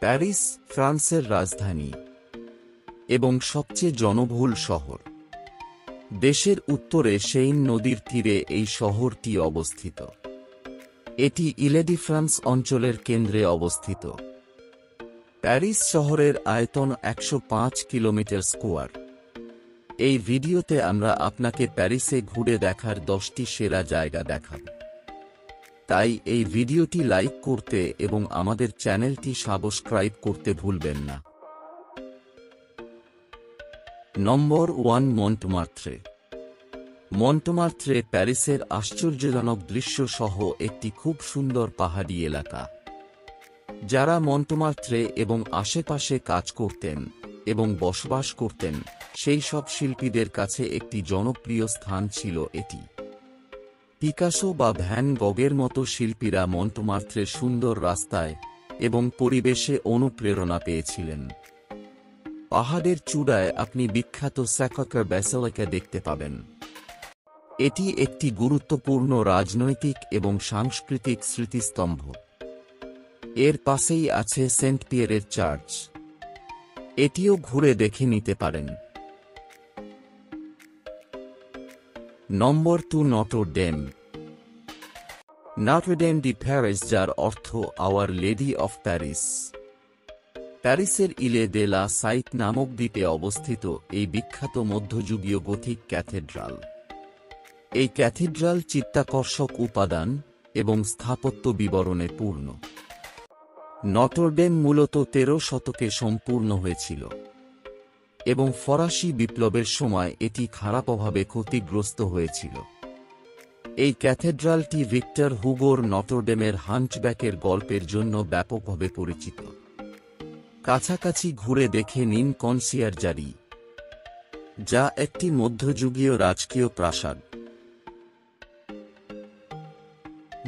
Paris ফ্রান্সের রাজধানী এবং সবচেয়ে জনবহুল শহর। দেশের উত্তরে সেইন নদীর তীরে এই শহরটি অবস্থিত। এটি ইলে-ডি-ফ্রান্স অঞ্চলের কেন্দ্রে অবস্থিত। প্যারিস শহরের আয়তন ১০৫ কিলোমিটার স্কোয়ার। এই ভিডিওতে আমরা আপনাকে প্যারিসে ঘুরে দেখার 10টি সেরা জায়গা দেখাব। তাই এই ভিডিওটি লাইক করতে এবং আমাদের চ্যানেলটি সাবস্ক্রাইব করতে ভুলবেন না। নম্বর 1, মন্টমার্ত্রে। মন্টমার্ত্রে প্যারিসের আশ্চর্যজনক দৃশ্য সহ একটি খুব সুন্দর পাহাড়ি এলাকা। যারা মন্টমার্ত্রে এবং আশেপাশে কাজ করতেন এবং বসবাস করতেন, সেই সব শিল্পীদের কাছে একটি জনপ্রিয় স্থান ছিল এটি। পিকাসো বা ভ্যান গগের মতো শিল্পীরা মন্টমার্ত্রের সুন্দর রাস্তায় এবং পরিবেশে অনুপ্রেরণা পেয়েছিলেন। পাহাড়ের চূড়ায় আপনি বিখ্যাত স্যাক্রে-ক্যর ব্যাসিলিকা দেখতে পাবেন। এটি একটি গুরুত্বপূর্ণ রাজনৈতিক এবং সাংস্কৃতিক স্মৃতিস্তম্ভ। এর পাশেই আছে সেন্ট পিয়েরের চার্চ। এটিও ঘুরে দেখে নিতে পারেন। Number 2, Notre Dame. Notre Dame de Paris, যার অর্থ আওয়ার লেডি অফ প্যারিস, প্যারিসের ইলে দে লা সাইট নামক দ্বীপে অবস্থিত এই বিখ্যাত মধ্যযুগীয় গথিক ক্যাথেড্রাল। এই ক্যাথেড্রাল চিত্তাকর্ষক উপাদান এবং স্থাপত্য বিবরণে পূর্ণ। নটর ডেম মূলত 13 শতকে সম্পূর্ণ হয়েছিল এবং ফরাসি বিপ্লবের সময় এটি খারাপভাবে ক্ষতিগ্রস্ত হয়েছিল। এই ক্যাথেড্রালটি ভিক্টর হুগোর নটরডেমের হান্টব্যাকের গল্পের জন্য ব্যাপকভাবে পরিচিত। কাছাকাছি ঘুরে দেখে নিন কনসিয়ারজারি, যা একটি মধ্যযুগীয় রাজকীয় প্রাসাদ।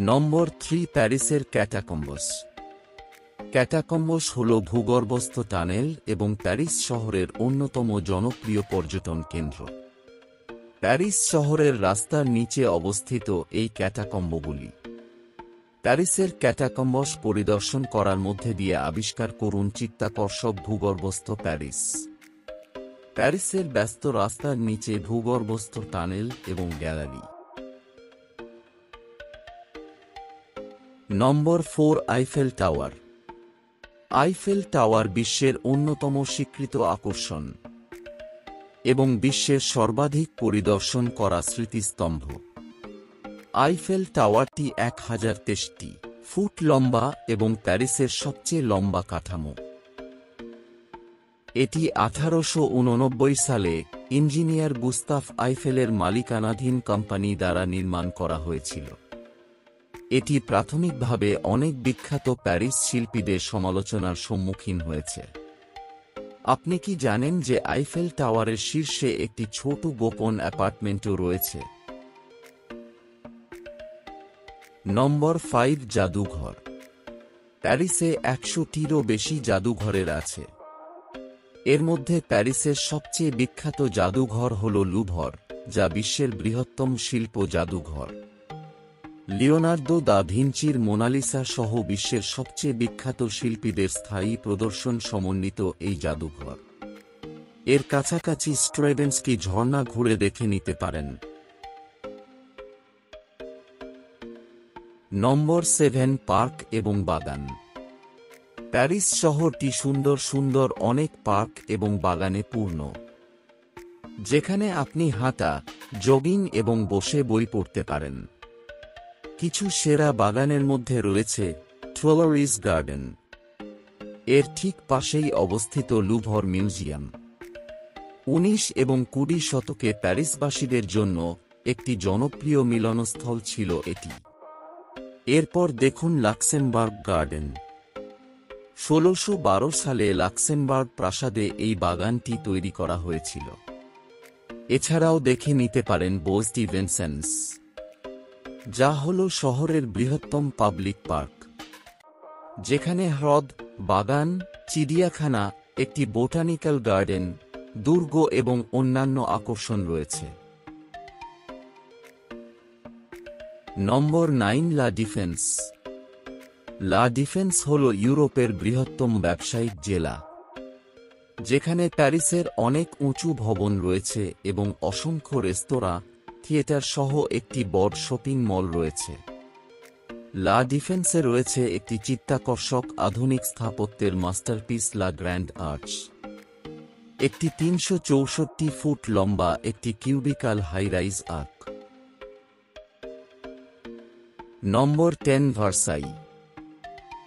নম্বর 3, প্যারিসের ক্যাটাকম্বস। ক্যাটাকম্বস হল ভূগর্ভস্থ টানেল এবং প্যারিস শহরের অন্যতম জনপ্রিয় পর্যটন কেন্দ্র। প্যারিস শহরের রাস্তার নিচে অবস্থিত এই ক্যাটাকম্বগুলি। প্যারিসের ক্যাটাকম্বস পরিদর্শন করার মধ্যে দিয়ে আবিষ্কার করুন চিত্তাকর্ষক ভূগর্ভস্থ প্যারিস। প্যারিসের ব্যস্ত রাস্তার নিচে ভূগর্ভস্থ টানেল এবং গ্যালারি। নম্বর 4, আইফেল টাওয়ার। আইফেল টাওয়ার বিশ্বের অন্যতম স্বীকৃত আকর্ষণ এবং বিশ্বের সর্বাধিক পরিদর্শন করা স্মৃতিস্তম্ভ। আইফেল টাওয়ারটি 1023 ফুট লম্বা এবং প্যারিসের সবচেয়ে লম্বা কাঠামো। এটি 1889 সালে ইঞ্জিনিয়ার গুস্তাফ আইফেলের মালিকানাধীন কোম্পানি দ্বারা নির্মাণ করা হয়েছিল। এটি প্রাথমিকভাবে অনেক বিখ্যাত প্যারিস শিল্পীদের সমালোচনার সম্মুখীন হয়েছে। আপনি কি জানেন যে আইফেল টাওয়ারের শীর্ষে একটি ছোট গোপন অ্যাপার্টমেন্টও রয়েছে? নম্বর 5, জাদুঘর। প্যারিসে 100টিরও বেশি জাদুঘরের আছে। এর মধ্যে প্যারিসের সবচেয়ে বিখ্যাত জাদুঘর হল লুভর, যা বিশ্বের বৃহত্তম শিল্প জাদুঘর। লিওনার্দো দা ভিঞ্চির মোনালিসা সহ বিশ্বের সবচেয়ে বিখ্যাত শিল্পীদের স্থায়ী প্রদর্শন সমন্বিত এই জাদুঘর। এর কাছাকাছি স্ট্রাভিন্সকি ঝর্ণা ঘুরে দেখে নিতে পারেন। নম্বর 7, পার্ক এবং বাগান। প্যারিস শহরটি সুন্দর সুন্দর অনেক পার্ক এবং বাগানে পূর্ণ, যেখানে আপনি হাঁটা, জগিং এবং বসে বই পড়তে পারেন। কিছু সেরা বাগানের মধ্যে রয়েছে টুইলারিস গার্ডেন। এর ঠিক পাশেই অবস্থিত লুভর মিউজিয়াম। 19 এবং 20 শতকে প্যারিসবাসীদের জন্য একটি জনপ্রিয় মিলনস্থল ছিল এটি। এরপর দেখুন লাক্সেমবার্গ গার্ডেন। 1612 সালে লাক্সেমবার্গ প্রাসাদে এই বাগানটি তৈরি করা হয়েছিল। এছাড়াও দেখে নিতে পারেন বোস ডি ভিনসেন্স, যা হল শহরের বৃহত্তম পাবলিক পার্ক, যেখানে হ্রদ, বাগান, চিড়িয়াখানা, একটি বোটানিক্যাল গার্ডেন, দুর্গ এবং অন্যান্য আকর্ষণ রয়েছে। নম্বর 9, লা ডিফেন্স। লা ডিফেন্স হল ইউরোপের বৃহত্তম ব্যবসায়িক জেলা, যেখানে প্যারিসের অনেক উঁচু ভবন রয়েছে এবং অসংখ্য রেস্তোরাঁ, থিয়েটার সহ একটি বড় শপিং মল রয়েছে। লা ডিফেন্সে রয়েছে একটি চিত্তাকর্ষক আধুনিক স্থাপত্যের মাস্টারপিস লা গ্র্যান্ড আর্চ, একটি ৩৬৪ ফুট লম্বা একটি কিউবিকাল হাই-রাইজ আর্ক। নম্বর 10 ভার্সাই।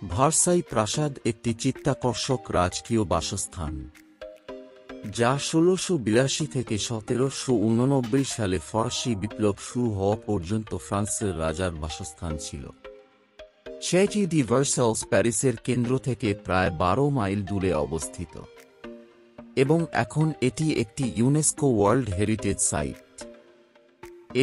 ভার্সাই প্রাসাদ একটি চিত্তাকর্ষক রাজকীয় বাসস্থান, যা ১৬৮২ থেকে ১৭৮৯ সালে ফরাসি বিপ্লব শুরু হওয়া পর্যন্ত ফ্রান্সের রাজার বাসস্থান ছিল। চ্যাটি ডি ভার্সাইলস প্যারিসের কেন্দ্র থেকে প্রায় ১২ মাইল দূরে অবস্থিত এবং এখন এটি একটি ইউনেস্কো ওয়ার্ল্ড হেরিটেজ সাইট।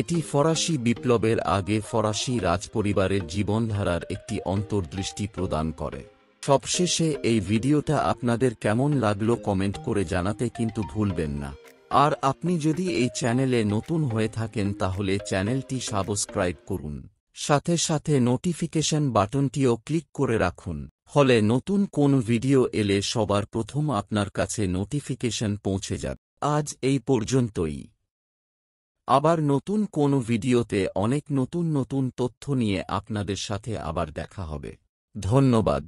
এটি ফরাসি বিপ্লবের আগে ফরাসি রাজপরিবারের জীবনধারার একটি অন্তর্দৃষ্টি প্রদান করে। সবশেষে এই ভিডিওটা আপনাদের কেমন লাগলো কমেন্ট করে জানাতে কিন্তু ভুলবেন না। আর আপনি যদি এই চ্যানেলে নতুন হয়ে থাকেন তাহলে চ্যানেলটি সাবস্ক্রাইব করুন, সাথে সাথে নোটিফিকেশন বাটনটিও ক্লিক করে রাখুন, ফলে নতুন কোন ভিডিও এলে সবার প্রথম আপনার কাছে নোটিফিকেশন পৌঁছে যাবে। আজ এই পর্যন্তই। আবার নতুন কোন ভিডিওতে অনেক নতুন নতুন তথ্য নিয়ে আপনাদের সাথে আবার দেখা হবে। ধন্যবাদ।